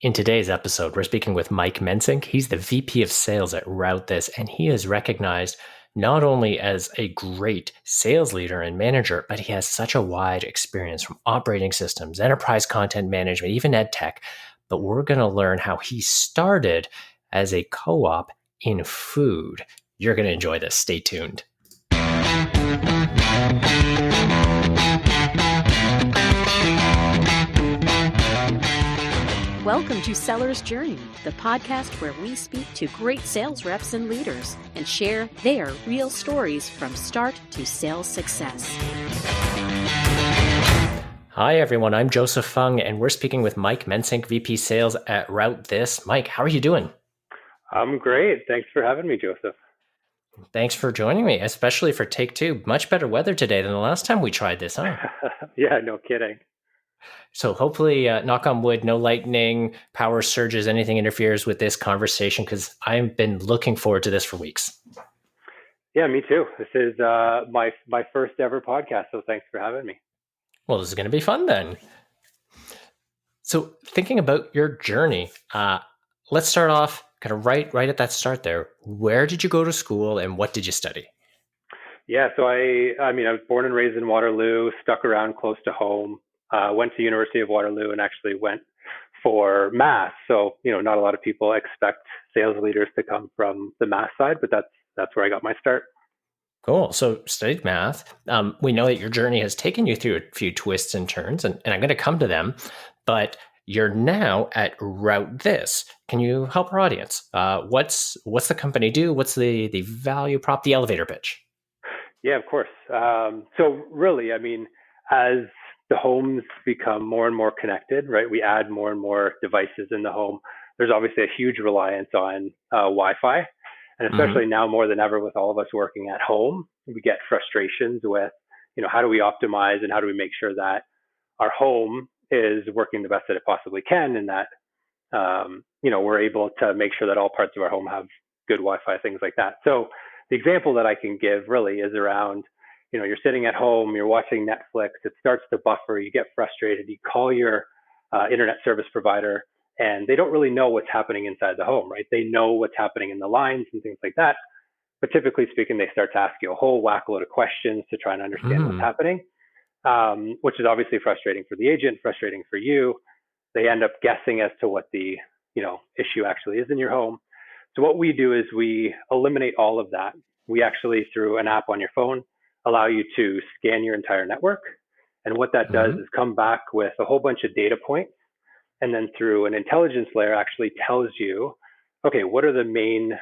In today's episode, we're speaking with Mike Mensink. He's the VP of Sales at RouteThis, and he is recognized not only as a great sales leader and manager, but he has such a wide experience from operating systems, enterprise content management, even ed tech. But we're going to learn how he started as a co-op in food. You're going to enjoy this. Stay tuned. Welcome to Seller's Journey, the podcast where we speak to great sales reps and leaders and share their real stories from start to sales success. Hi, everyone. I'm Joseph Fung, and we're speaking with Mike Mensink, VP Sales at RouteThis. Mike, how are you doing? I'm great. Thanks for having me, Joseph. Thanks for joining me, especially for take two. Much better weather today than the last time we tried this, huh? Yeah, no kidding. So hopefully, knock on wood, no lightning, power surges, anything interferes with this conversation, because I've been looking forward to this for weeks. Yeah, me too. This is my first ever podcast, so thanks for having me. Well, this is going to be fun then. So thinking about your journey, let's start off kind of right at that start there. Where did you go to school and what did you study? Yeah, so I was born and raised in Waterloo, stuck around close to home. Went to University of Waterloo and actually went for math. So, not a lot of people expect sales leaders to come from the math side, but that's where I got my start. Cool. So studied math. We know that your journey has taken you through a few twists and turns, and I'm going to come to them, but you're now at RouteThis. Can you help our audience? What's the company do? What's the value prop, the elevator pitch? Yeah, of course. So really, as the homes become more and more connected, right? We add more and more devices in the home. There's obviously a huge reliance on Wi-Fi. And especially now more than ever with all of us working at home, we get frustrations with, how do we optimize and how do we make sure that our home is working the best that it possibly can and that, we're able to make sure that all parts of our home have good Wi-Fi, things like that. So the example that I can give really is around, you're sitting at home, you're watching Netflix, it starts to buffer, you get frustrated, you call your internet service provider, and they don't really know what's happening inside the home, right? They know what's happening in the lines and things like that. But typically speaking, they start to ask you a whole whack load of questions to try and understand what's happening, which is obviously frustrating for the agent, frustrating for you. They end up guessing as to what the issue actually is in your home. So what we do is we eliminate all of that. We actually, through an app on your phone, allow you to scan your entire network. And what that does is come back with a whole bunch of data points. And then through an intelligence layer actually tells you, okay, what are the main,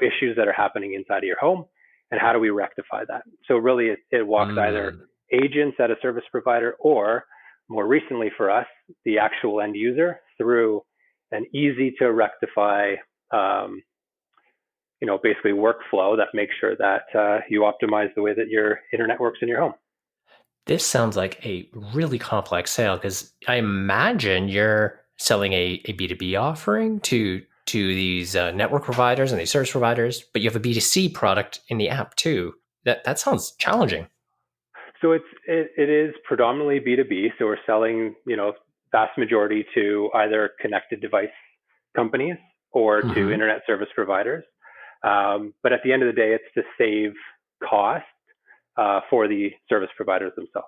issues that are happening inside of your home and how do we rectify that? So really it walks either agents at a service provider or more recently for us, the actual end user through an easy to rectify basically workflow that makes sure that you optimize the way that your internet works in your home. This sounds like a really complex sale because I imagine you're selling a B2B offering to these network providers and these service providers, but you have a B2C product in the app too. That sounds challenging. So it is predominantly B2B. So we're selling, vast majority to either connected device companies or to internet service providers. But at the end of the day, it's to save cost for the service providers themselves.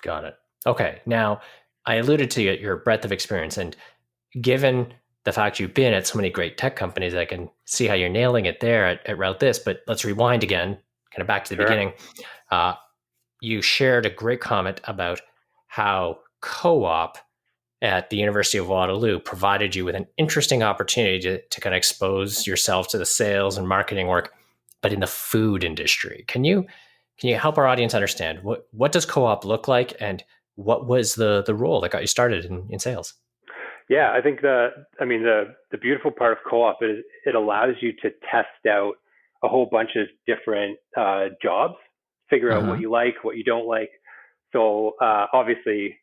Got it. Okay. Now, I alluded to your breadth of experience, and given the fact you've been at so many great tech companies, I can see how you're nailing it there at RouteThis, but let's rewind again, kind of back to the beginning. You shared a great comment about how co-op at the University of Waterloo provided you with an interesting opportunity to kind of expose yourself to the sales and marketing work, but in the food industry. Can you help our audience understand what does co-op look like and what was the role that got you started in sales? Yeah, I think the beautiful part of co-op is it allows you to test out a whole bunch of different jobs, figure out what you like, what you don't like. So obviously,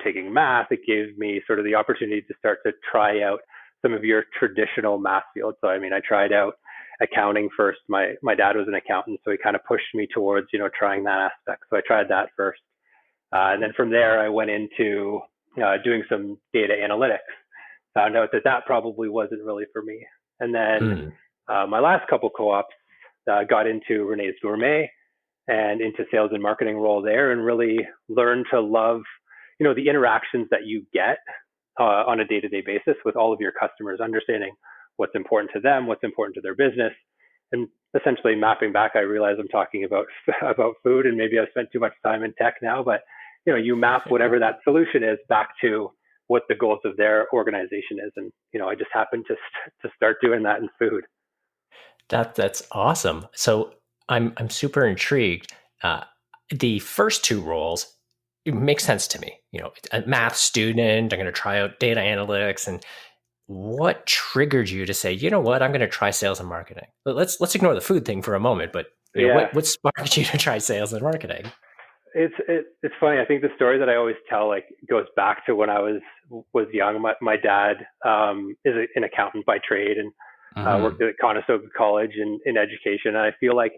taking math, it gave me sort of the opportunity to start to try out some of your traditional math fields. So I tried out accounting first. My dad was an accountant, so he kind of pushed me towards trying that aspect. So I tried that first, and then from there I went into doing some data analytics. Found out that probably wasn't really for me. And then my last couple co-ops got into Renee's Gourmet and into sales and marketing role there, and really learned to love, the interactions that you get on a day-to-day basis with all of your customers, understanding what's important to them, what's important to their business, and essentially mapping back. I realize I'm talking about food, and maybe I've spent too much time in tech now, but you map whatever that solution is back to what the goals of their organization is, and I just happened to start doing that in food. That's awesome. So I'm super intrigued. The first two roles, it makes sense to me. A math student, I'm going to try out data analytics. And what triggered you to say, you know what, I'm going to try sales and marketing? Let's ignore the food thing for a moment, but what sparked you to try sales and marketing? It's funny. I think the story that I always tell goes back to when I was young. My dad is an accountant by trade, and worked at Conestoga College in education. And I feel like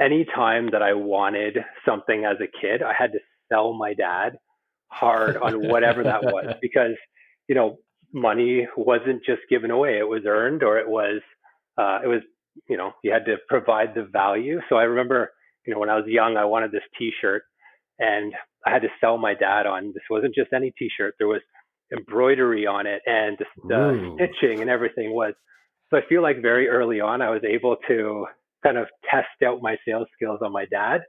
any time that I wanted something as a kid, I had to sell my dad hard on whatever that was, because money wasn't just given away; it was earned, or it was you had to provide the value. So I remember when I was young, I wanted this T-shirt, and I had to sell my dad on this wasn't just any T-shirt. There was embroidery on it, and the stitching and everything was. So I feel like very early on, I was able to kind of test out my sales skills on my dad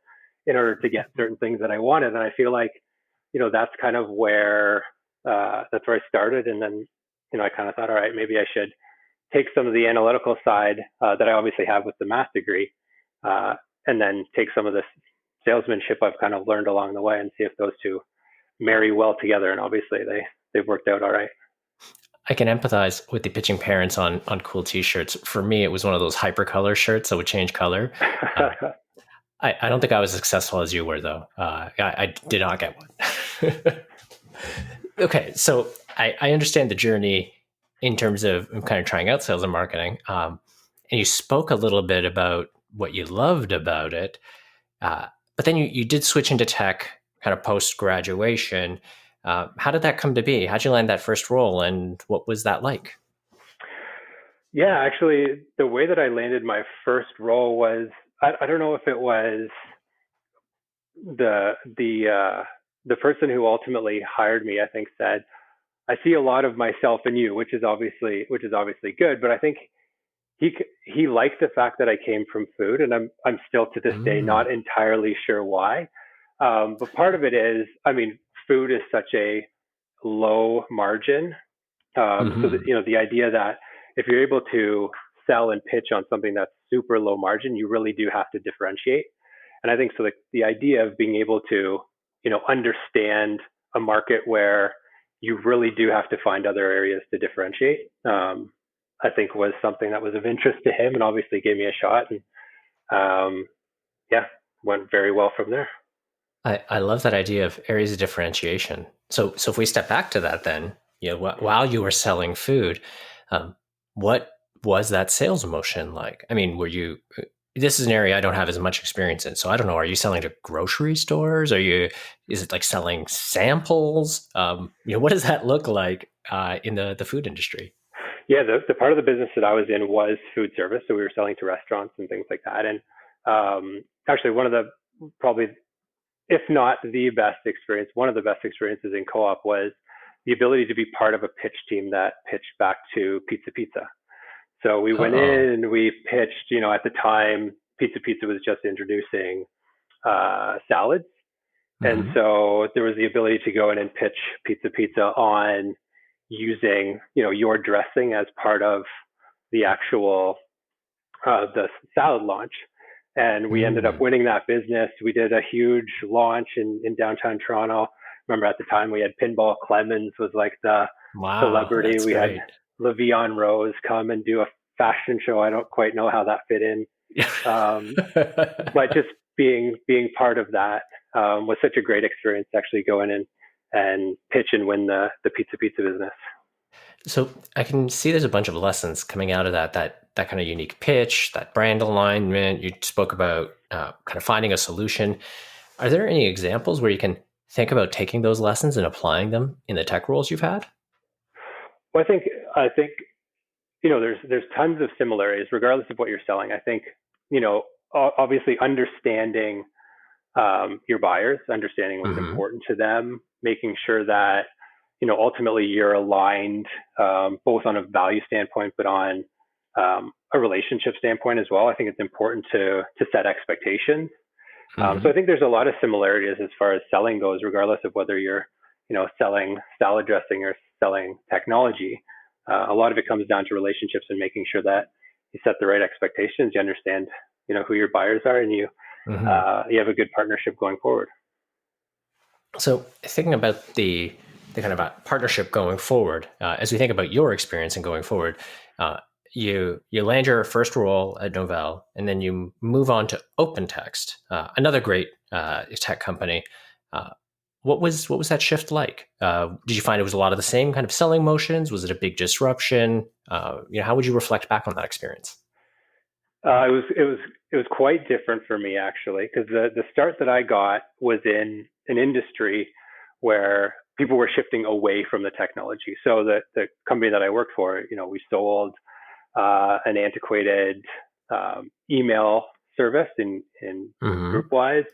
in order to get certain things that I wanted. And I feel like, that's kind of where that's where I started. And then, I kind of thought, all right, maybe I should take some of the analytical side that I obviously have with the math degree, and then take some of the salesmanship I've kind of learned along the way, and see if those two marry well together. And obviously they've worked out all right. I can empathize with the pitching parents on cool T-shirts. For me, it was one of those hypercolor shirts that would change color. I don't think I was as successful as you were, though. I did not get one. Okay, so I understand the journey in terms of kind of trying out sales and marketing. And you spoke a little bit about what you loved about it. But then you did switch into tech kind of post-graduation. How did that come to be? How'd you land that first role, and what was that like? Yeah, actually, the way that I landed my first role was, I don't know if it was the person who ultimately hired me, I think, said, I see a lot of myself in you, which is obviously good, but I think he liked the fact that I came from food, and I'm still to this day not entirely sure why. But part of it is, food is such a low margin. So that, the idea that if you're able to sell and pitch on something that's super low margin, you really do have to differentiate. And I think so the idea of being able to, understand a market where you really do have to find other areas to differentiate, I think was something that was of interest to him, and obviously gave me a shot, and went very well from there. I love that idea of areas of differentiation. So if we step back to that, then while you were selling food, what was that sales motion like? Were you? This is an area I don't have as much experience in, so I don't know. Are you selling to grocery stores? Is it like selling samples? What does that look like in the food industry? Yeah, the part of the business that I was in was food service, so we were selling to restaurants and things like that. And actually, one of the probably, if not the best experience, one of the best experiences in co-op was the ability to be part of a pitch team that pitched back to Pizza. So we went in and we pitched, at the time, Pizza was just introducing salads. And so there was the ability to go in and pitch Pizza on using, your dressing as part of the actual, the salad launch. And we ended up winning that business. We did a huge launch in downtown Toronto. Remember at the time we had Pinball Clemens was like the celebrity. We had Le'Veon Rose come and do a fashion show. I don't quite know how that fit in. But just being part of that was such a great experience to actually go in and pitch and win the Pizza business. So I can see there's a bunch of lessons coming out of that kind of unique pitch, that brand alignment. You spoke about kind of finding a solution. Are there any examples where you can think about taking those lessons and applying them in the tech roles you've had? Well, I think there's tons of similarities regardless of what you're selling. I think obviously understanding your buyers, understanding what's Mm-hmm. important to them, making sure that ultimately you're aligned both on a value standpoint, but on a relationship standpoint as well. I think it's important to set expectations. So Mm-hmm. I think there's a lot of similarities as far as selling goes, regardless of whether you're selling salad dressing or selling technology. A lot of it comes down to relationships and making sure that you set the right expectations, you understand who your buyers are, and you Mm-hmm. you have a good partnership going forward. So thinking about the kind of a partnership going forward, as we think about your experience and going forward, uh, you land your first role at Novell, and then you move on to OpenText, another great tech company. Uh, what was that shift like? Did you find it was a lot of the same kind of selling motions? Was it a big disruption? How would you reflect back on that experience? It was quite different for me actually, because the start that I got was in an industry where people were shifting away from the technology. So the company that I worked for, we sold an antiquated email service in Mm-hmm. GroupWise,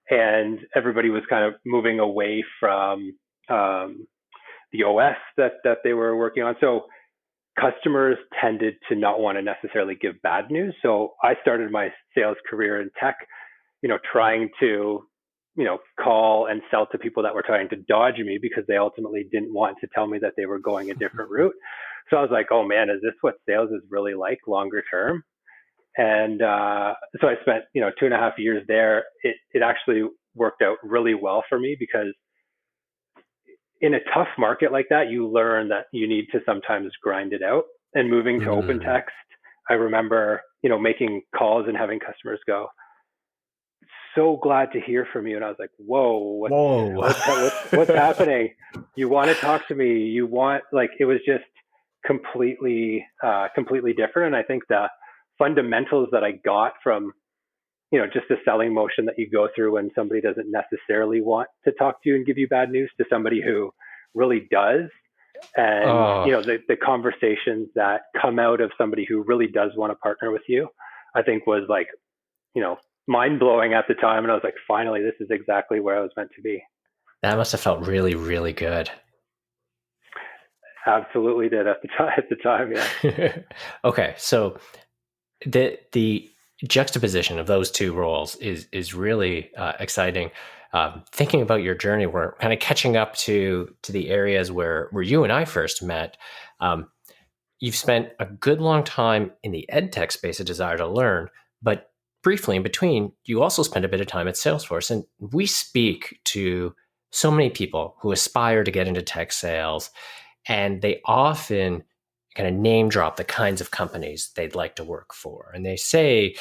and everybody was kind of moving away from the OS that they were working on. So customers tended to not want to necessarily give bad news. So I started my sales career in tech, trying to, call and sell to people that were trying to dodge me because they ultimately didn't want to tell me that they were going a different route. So I was like, oh man, is this what sales is really like longer term? And so I spent, 2.5 years there. It actually worked out really well for me because in a tough market like that, you learn that you need to sometimes grind it out. And moving to Mm. OpenText, I remember, making calls and having customers go, "So glad to hear from you." And I was like, "Whoa, Whoa. what's happening? You want to talk to me? You want like it was just completely different." And I think the fundamentals that I got from just the selling motion that you go through when somebody doesn't necessarily want to talk to you and give you bad news to somebody who really does. And, Oh, the conversations that come out of somebody who really does want to partner with you, I think was like, you know, mind blowing at the time. And I was like, finally, this is exactly where I was meant to be. that must have felt really, really good. Absolutely did at the time. At the time, yeah. Okay, so the juxtaposition of those two roles is really exciting. Thinking about your journey, we're kind of catching up to the areas where you and I first met. Um, you've spent a good long time in the ed tech space, a desire to learn, but briefly in between, you also spent a bit of time at Salesforce. And we speak to so many people who aspire to get into tech sales, and they often kind of name drop the kinds of companies they'd like to work for. And they say,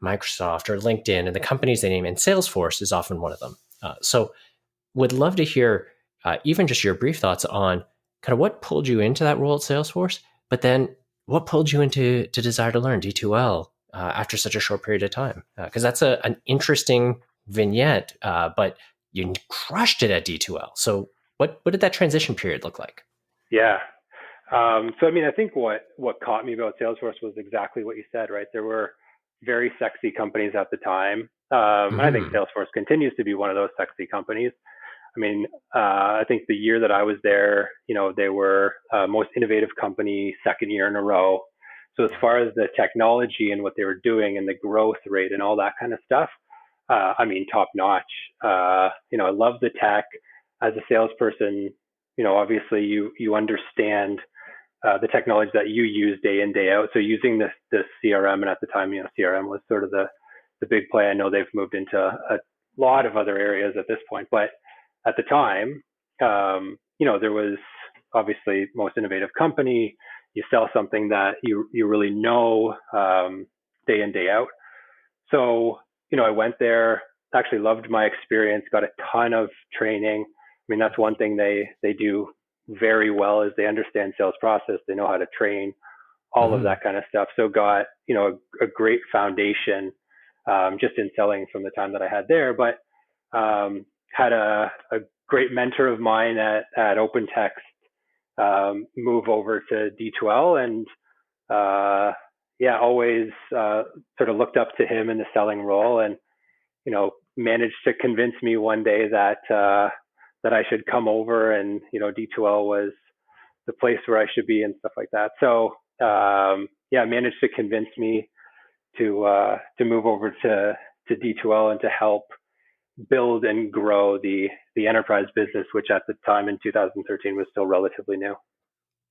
Microsoft or LinkedIn and the companies they name, and Salesforce is often one of them. So would love to hear even just your brief thoughts on kind of what pulled you into that role at Salesforce, but then what pulled you into to desire to learn D2L after such a short period of time? Because that's an interesting vignette, but you crushed it at D2L. So what did that transition period look like? Yeah. So I mean, I think what caught me about Salesforce was exactly what you said, right? There were very sexy companies at the time, and I think Mm-hmm. Salesforce continues to be one of those sexy companies. I mean, I think the year that I was there, they were most innovative company second year in a row. So as far as the technology and what they were doing and the growth rate and all that kind of stuff, I mean, top notch. I love the tech. As a salesperson, obviously you understand the technology that you use day in day out. So using this CRM, and at the time, CRM was sort of the big play. I know they've moved into a lot of other areas at this point, but at the time, there was obviously most innovative company. You sell something that you really know day in day out. So I went there, actually loved my experience, got a ton of training. I mean, that's one thing they do very well is they understand sales process. They know how to train, all of Mm-hmm. that kind of stuff. So got a great foundation just in selling from the time that I had there. But had a great mentor of mine at OpenText move over to D2L, and yeah, always sort of looked up to him in the selling role, and managed to convince me one day that that I should come over, and D2L was the place where I should be and stuff like that. So yeah, managed to convince me to move over to D2L and to help build and grow the enterprise business, which at the time in 2013 was still relatively new.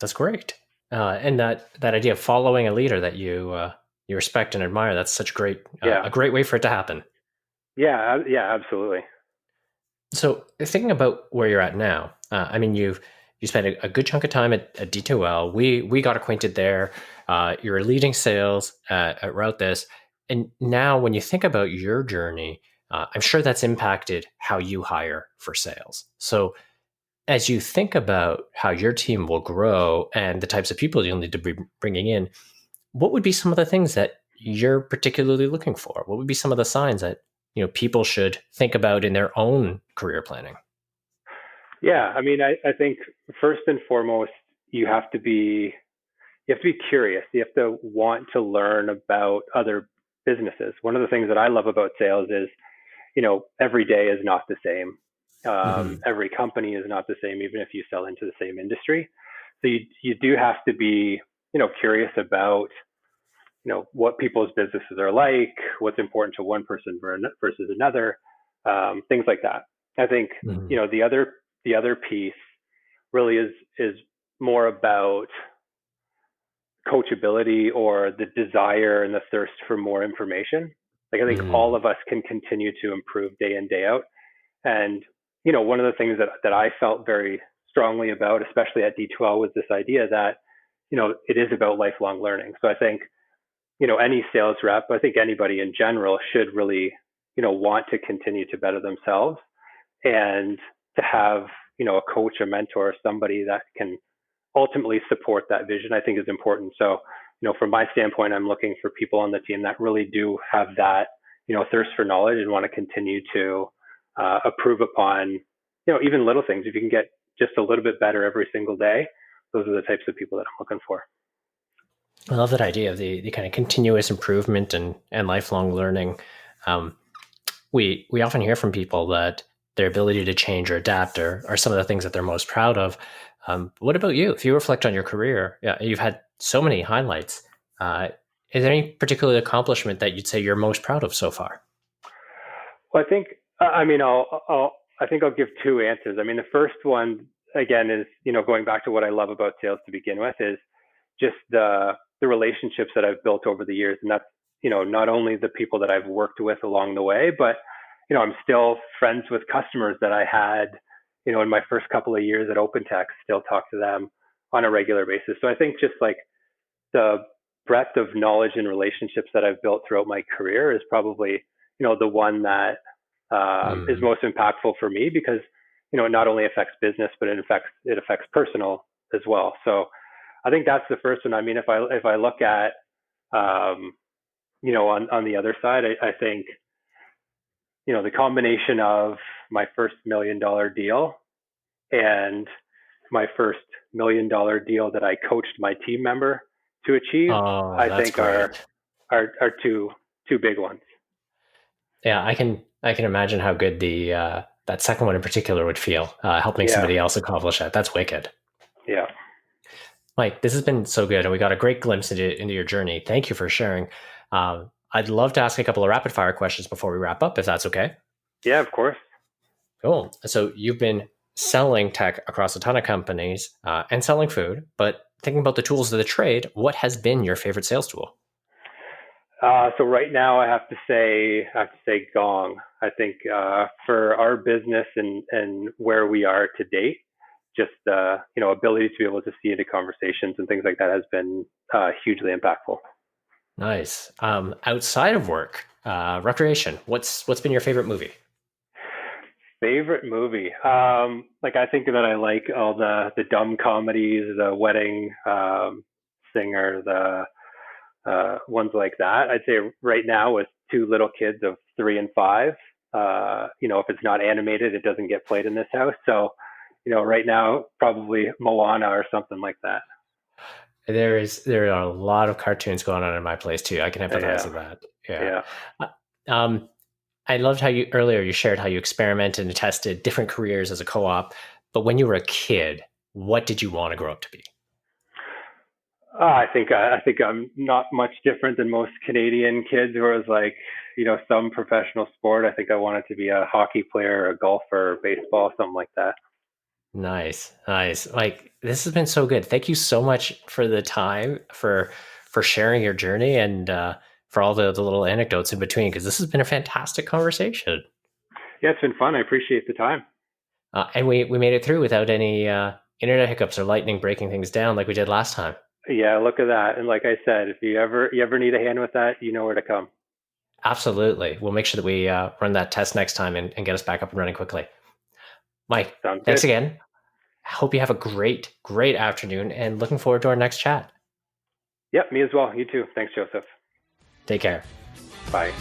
That's great. And that idea of following a leader that you respect and admire, that's such Yeah, a great way for it to happen. yeah, absolutely. So thinking about where you're at now, I mean, you spent a good chunk of time at D2L. We got acquainted there. You're leading sales at RouteThis. And now when you think about your journey, I'm sure that's impacted how you hire for sales. So as you think about how your team will grow and the types of people you'll need to be bringing in, what would be some of the things that you're particularly looking for? What would be some of the signs that people should think about in their own career planning? Yeah, I mean, I think first and foremost, you have to be curious. You have to want to learn about other businesses. One of the things that I love about sales is, every day is not the same. Mm-hmm. Every company is not the same, even if you sell into the same industry. So you do have to be, curious about, what people's businesses are like, what's important to one person versus another, things like that. I think, Mm-hmm. the other piece really is more about coachability, or the desire and the thirst for more information. Like, I think all Mm-hmm. of us can continue to improve day in, day out. And, one of the things that I felt very strongly about, especially at D2L, was this idea that, it is about lifelong learning. So I think, any sales rep, I think anybody in general should really, want to continue to better themselves, and to have, a coach, a mentor, somebody that can ultimately support that vision, I think is important. So, from my standpoint, I'm looking for people on the team that really do have that, thirst for knowledge and want to continue to improve upon, even little things. If you can get just a little bit better every single day, those are the types of people that I'm looking for. I love that idea of the kind of continuous improvement and lifelong learning. Um, we often hear from people that their ability to change or adapt are some of the things that they're most proud of. What about you? If you reflect on your career, yeah, you've had so many highlights. Is there any particular accomplishment that you'd say you're most proud of so far? Well, I think, I mean, I think I'll give two answers. I mean, the first one, again, is, going back to what I love about sales to begin with, is just the relationships that I've built over the years. And that's, not only the people that I've worked with along the way, but, I'm still friends with customers that I had, in my first couple of years at OpenText, still talk to them on a regular basis. So I think just like the breadth of knowledge and relationships that I've built throughout my career is probably, the one that is Mm. most impactful for me, because, it not only affects business, but it affects personal as well. So I think that's the first one. I mean, if I look at, on the other side, I think, the combination of my first $1 million deal and my first $1 million deal that I coached my team member to achieve, Oh, I that's think are great. are two big ones. Yeah, I can imagine how good the that second one in particular would feel, helping Yeah, somebody else accomplish that. That's wicked. yeah, Mike, this has been so good, and we got a great glimpse into your journey. Thank you for sharing. I'd love to ask a couple of rapid fire questions before we wrap up, if that's okay. yeah. Of course. Cool. So you've been selling tech across a ton of companies and selling food, but thinking about the tools of the trade, what has been your favorite sales tool? So right now, I have to say Gong. I think for our business and where we are to date, just ability to be able to see into conversations and things like that has been hugely impactful. Nice. Outside of work, recreation. What's been your favorite movie? Favorite movie? Like, I think that I like all the dumb comedies, the wedding singer, the ones like that. I'd say right now with two little kids of 3 and 5. If it's not animated, it doesn't get played in this house. So, right now, probably Moana or something like that. There are a lot of cartoons going on in my place too. I can empathize Yeah. with that. Yeah. Yeah. Um, I loved how you shared how you experimented and tested different careers as a co-op. But when you were a kid, what did you want to grow up to be? I think I'm not much different than most Canadian kids who is like, some professional sport. I think I wanted to be a hockey player, a golfer, baseball, something like that. Nice, nice. Like this has been so good. Thank you so much for the time for sharing your journey and for all the little anecdotes in between because this has been a fantastic conversation. Yeah, it's been fun. I appreciate the time. And we made it through without any internet hiccups or lightning breaking things down like we did last time. Yeah, look at that. And like I said, if you ever need a hand with that, you know where to come. Absolutely. We'll make sure that we run that test next time and get us back up and running quickly. Mike, Sounds thanks good. again. I hope you have a great, great afternoon and looking forward to our next chat. Yep, me as well. You too. Thanks, Joseph. Take care. Bye.